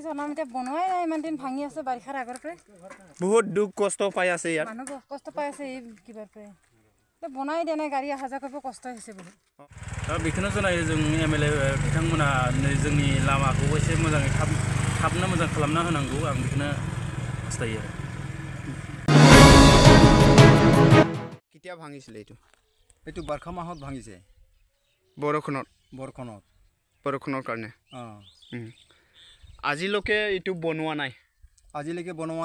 জনমতে বনোৱাই নাই ইমান দিন ভাঙি আছে বাৰিষাৰ আগৰ পৰা বহুত দুখ কষ্ট পাই আছে ইয়াত মানুহ কষ্ট পাই আছে এই কিবাৰ পৰা বনাই দিয়া নাই গাড়ী অহা যোৱা কৰিব কষ্ট হৈছে বহুত बेखौनो जनायो जों एमएलए बिथांमोना जोंनि लामाखौ एसे मोजाङै थाबनो मोजां खालामना होनांगौ आं बेखौनो हास्थायो কেতিয়া ভাঙিছিল এইটো বাৰিষা মাহত ভাঙিছে বৰষুণৰ কাৰণে আজিলৈকে এইটো বনোৱা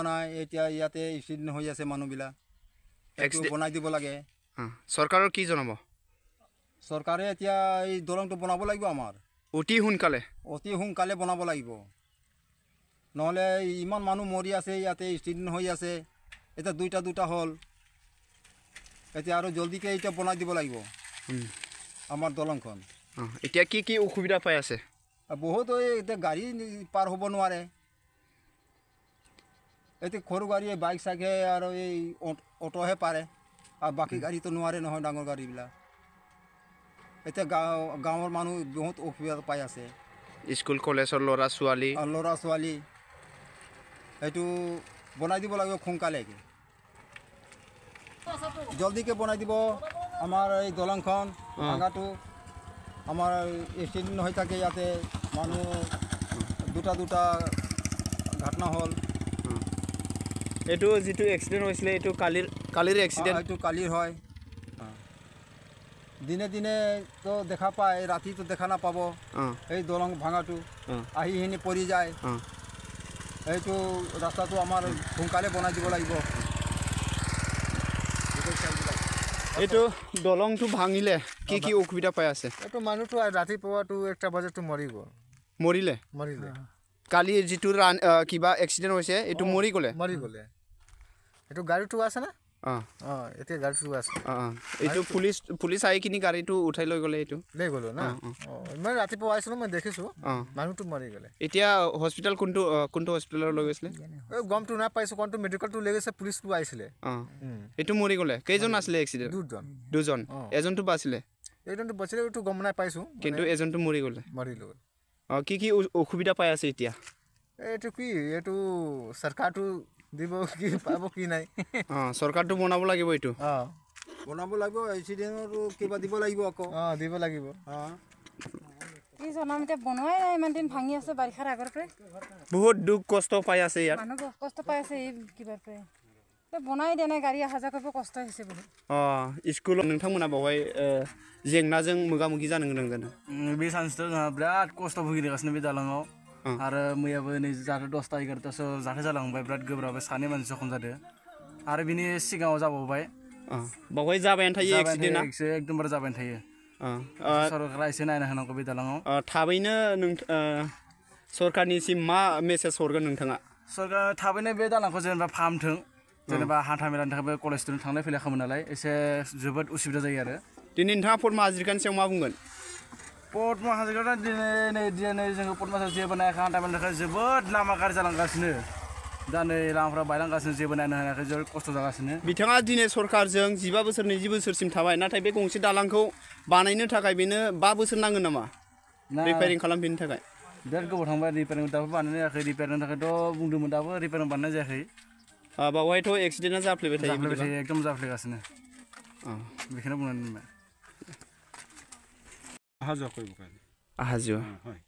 নাই এতিয়া ইয়াতে এক্সিডেণ্ট হৈ আছে মানুহবিলাক বনাই দিব লাগে চৰকাৰৰ কি জনাব চৰকাৰে এতিয়া এই দলংটো বনাব লাগিব আমাৰ অতি সোনকালে বনাব লাগিব নহ'লে ইমান মানুহ মৰি আছে ইয়াতে এক্সিডেণ্ট হৈ আছে এতিয়া দুটা হ'ল এতিয়া আৰু জলদিকে এটা বনাই দিব লাগিব আমাৰ দলংখন এতিয়া কি অসুবিধা পাই আছে বহুত এতিয়া গাড়ী পাৰ হ'ব নোৱাৰে এতিয়া সৰু গাড়ী বাইক চাইকে আৰু এই অটোহে পাৰে আৰু বাকী গাড়ীটো নোৱাৰে নহয় ডাঙৰ গাড়ীবিলাক এতিয়া গাঁৱৰ মানুহ বহুত অসুবিধা পাই আছে স্কুল কলেজৰ ল'ৰা ছোৱালী এইটো বনাই দিব লাগিব সোনকালে জলদিকে বনাই দিব আমাৰ এই দলংখন ভাঙাটো আমাৰ এক্সিডেণ্ট হৈ থাকে ইয়াতে মানুহ দুটা ঘটনা হ'ল এইটো যিটো এক্সিডেণ্ট হৈছিলে এইটো কালিৰ এক্সিডেণ্ট এইটো কালিৰ হয় দিনে তো দেখা পায় ৰাতিটো দেখা নাপাব এই দলং ভাঙাটো আহি সিনি পৰি যায় এইটো ৰাস্তাটো আমাৰ সোনকালে বনাই দিব লাগিব এইটো দলংটো ভাঙিলে কি অসুবিধা পাই আছে এইটো মানুহটো ৰাতিপুৱাটো 1টা বজাত মৰিলে কালি যিটো কিবা এক্সিডেণ্ট হৈছে এইটো মৰি গ'লে এইটো গাড়ীটো আছে না এতিয়া গাড়ীটো আছে এইটো পুলিচ আহি কিনি গাড়ীটো উঠাই লৈ গ'লে এইটো না মই ৰাতিপুৱা আহিছিলোঁ মই দেখিছোঁ মানুহটো মৰি গ'লে এতিয়া হস্পিটেল কোনটো হস্পিটেলৰ লৈ গৈছিলে গমটো নাপাইছোঁ কোনটো মেডিকেলটো লৈ গৈছে পুলিচটো আহিছিলে এইটো মৰি গ'লে কেইজন আছিলে এক্সিডেণ্ট দুজন এজনটো বাচিলে এইটো গম নাপাইছোঁ কিন্তু এজনটো মৰি গ'লে কি অসুবিধা পাই আছে এতিয়া এইটো চৰকাৰটো দিব কি পাব কি নাই চৰকাৰটো বনাব লাগিব এইটো এক্সিডেণ্টৰ কিবা দিব লাগিব আকৌ দিব লাগিব জনমতে বনোৱাই নাই ইমান দিন ভাঙি আছে বাৰিষাৰ আগৰ পৰা বহুত দুখ কষ্ট পাই আছে ইয়াত মানুহ কষ্ট পাই আছে এই কিবাৰ পৰা বনাই দিয়া নাই গাড়ী অহা যোৱা কৰিব কষ্ট হৈছে বহুত স্কুलाव नोंथांमोना बावहाय जेंनाजों मोगा मोगि जानो गोनां जादों बे सानसेथ' जोंहा बिराद खस्थ' भुगिगासिनो बे दालाङाव आरो मैयाबो नै जाहाथे 10टा 11टासो जाथाय जालांबाय बिराद गोब्राबै सानै मानसि जखम जादों आरो बिनि सिगाङाव जाबावबाय बावहाय जाबायानो थायो एक्सिडेन्टआ एकदमबारे जाबायानो थायो सरकारा एसे नायना होनांगौ बे दालाङाव थाबैनो सरकारनिसिम मा मेसेज हरगोन नोंथाङा सरकारा थाबैनो बे दालांखौ जेनेबा फाहामथों जेनेबा हान्था मेलानि थाखाय कलेज स्टुडेन्ट थांलाय फैलाय खालामो नालाय एसे जोबोद उसुबिदा जायो आरो दिनै नोंथाङा पद्मा हाजरिकानि सायाव मा बुंगोन पद्मा हाजरिका दिनै जोङो पद्मा हाजरिकायाव जेबो नायाखै हान्था मेलानि थाखाय जोबोद लामा गाज्रि जालांगासिनो दा नै लामाफ्रा बायलांगासिनो जेबो नायनो हायाखै जोबोद खस्थ' जागासिनो बिथाङा दिनै सरकारजों 15 बोसोर 20 बोसोरसिम थाबाय नाथाय बे गंसे दालांखौ बानायनो थाखाय बेनो 5 बोसोर नांगोन नामा रिपेयारिं खालामफिननो थाखाय बिराद गोबाव थांबाय रिपेयारिं दाबो बानायनाय जायाखै रिपेयारिंनि थाखायथ' बुंदोंमोन दाबो रिपेयारिं बानायनाय जायाखै बावहायथ' एक्सिडेन्टआ जाफ्लेबाय थायो एकदम जाफ्लेगासिनो बेखौनो बुंनानै दोनबाय অহা যোৱা হয়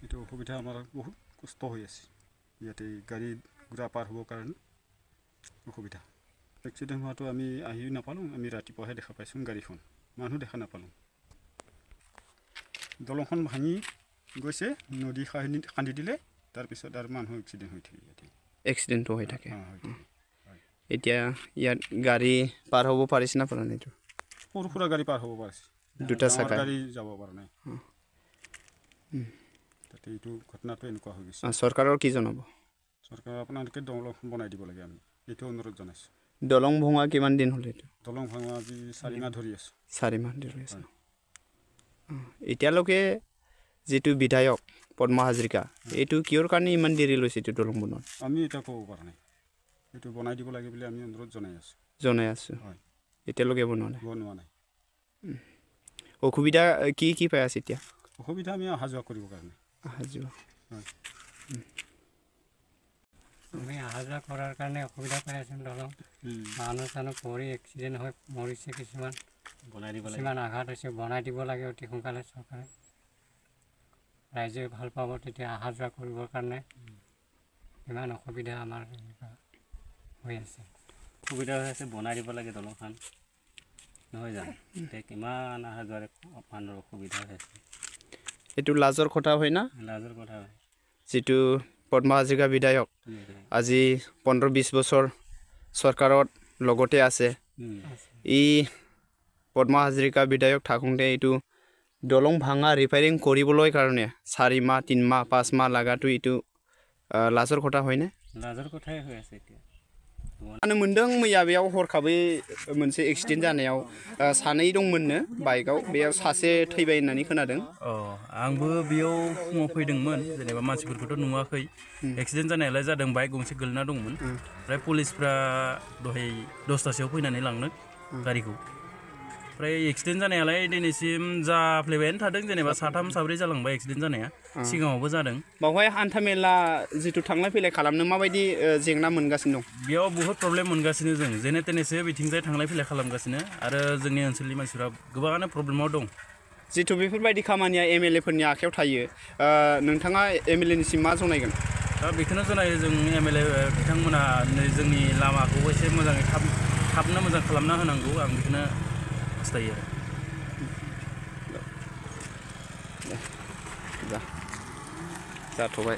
এইটো অসুবিধা আমাৰ বহুত কষ্ট হৈ আছে ইয়াতে গাড়ী ঘোঁৰা পাৰ হ'বৰ কাৰণে অসুবিধা এক্সিডেণ্ট হোৱাটো আমি আহি নাপালোঁ আমি ৰাতিপুৱাহে দেখা পাইছোঁ গাড়ীখন মানুহ দেখা নাপালোঁ দলংখন ভাঙি গৈছে নদী খান্দি দিলে তাৰপিছত আৰু মানুহ এক্সিডেণ্ট হৈ থাকে ইয়াতে এক্সিডেণ্ট হৈ থাকে এতিয়া ইয়াত গাড়ী পাৰ হ'ব পাৰিছে না পৰা নাই সৰু সুৰা গাড়ী পাৰ হ'ব পাৰিছে দুটা চাকা গাড়ী যাব পৰা নাই তাতে এইটো ঘটনাটো এনেকুৱা হৈ গৈছে চৰকাৰৰ কি জনাব চৰকাৰে আপোনালোকে দলং বনাই দিব লাগে আমি এইটো অনুৰোধ জনাইছোঁ দলং ভঙা কিমান দিন হ'ল এইটো দলং ভঙা আজি 4 মাহ ধৰি আছে 4 মাহ ধৰি আছে এতিয়ালৈকে যেটো বিধায়ক পদ্মা হাজৰিকা এইটো কিয়ৰ কাৰণে ইমান দেৰি লৈছে এইটো দলং বনোৱা আমি এটা ক'ব পৰা নাই এইটো বনাই দিব লাগে বুলি আমি অনুৰোধ জনাই আছোঁ হয় এতিয়ালৈকে বনোৱা নাই অসুবিধা কি পাই আছে এতিয়া অসুবিধা আমি অহা যোৱা কৰিবৰ কাৰণে আমি অহা যোৱা কৰাৰ কাৰণে অসুবিধা পাই আছোঁ দলং মানুহ চানুহ পৰি এক্সিডেণ্ট হৈ মৰিছে কিছুমান কিছুমান আঘাত হৈছে বনাই দিব লাগে অতি সোনকালে চৰকাৰে ৰাইজে ভাল পাব তেতিয়া অহা যোৱা কৰিবৰ কাৰণে ইমান অসুবিধা আমাৰ হৈ আছে সুবিধা হৈ আছে বনাই দিব লাগে দলংখন নহয় জানো এতিয়া কিমান অহা যোৱাৰে মানুহৰ অসুবিধা হৈ আছে এইটো লাজৰ কথা হয় না লাজৰ কথা হয় যিটো পদ্মা হাজৰিকা বিধায়ক আজি 15-20 বছৰ চৰকাৰত লগতে আছে ই পদ্মা হাজৰিকা বিধায়ক থাকোঁতে এইটো দলং ভাঙা ৰিপেয়াৰিং কৰিবলৈ কাৰণে 4 মাহ 3 মাহ 5 মাহ লাগাটো এইটো লাজৰ কথা হয়নে লাজৰ কথাই হৈ আছে এতিয়া आनो मोनदों मैया बेयाव हरखाबै मोनसे एक्सिडेन्ट जानायाव सानै दंमोननो बाइकआव बेयाव सासे थैबाय होननानै खोनादों आंबो बेयाव फुङाव फैदोंमोन जेनेबा मानसिफोरखौथ' नुवाखै एक्सिडेन्ट जानायालाय जादों बाइक गंसे गोलैना दंमोन ओमफ्राय पुलिसफ्रा दहाय 10टासोआव फैनानै लांनो गारिखौ ओमफ्राय एक्सिडेन्ट जानायालाय दिनैसिम जाफ्लेबायानो थादों जेनेबा 3 4 जालांबाय एक्सिडेन्ट जानाया सिगाङावबो जादों बावहाय हान्था मेला जितु थांलाय फैलाय खालामनो माबायदि जेंना मोनगासिनो दं बेयाव बहुत प्रब्लेम मोनगासिनो जों जेने तेनेसो बिथिंजाय थांलाय फैलाय खालामगासिनो आरो जोंनि ओनसोलनि मानसिफ्रा गोबाङानो प्रब्लेमाव दं जितु बेफोरबायदि खामानिया एमएलए फोरनि आखायाव थायो नोंथाङा एमएलए निसिम मा जनायगोन दा बेखौनो जनायो जों एमएलए बिथांमोना जोंनि लामाखौ एसे मोजाङै थाबनो मोजां खालामना होनांगौ आं बेखौनो हास्थायो जाथ'बाय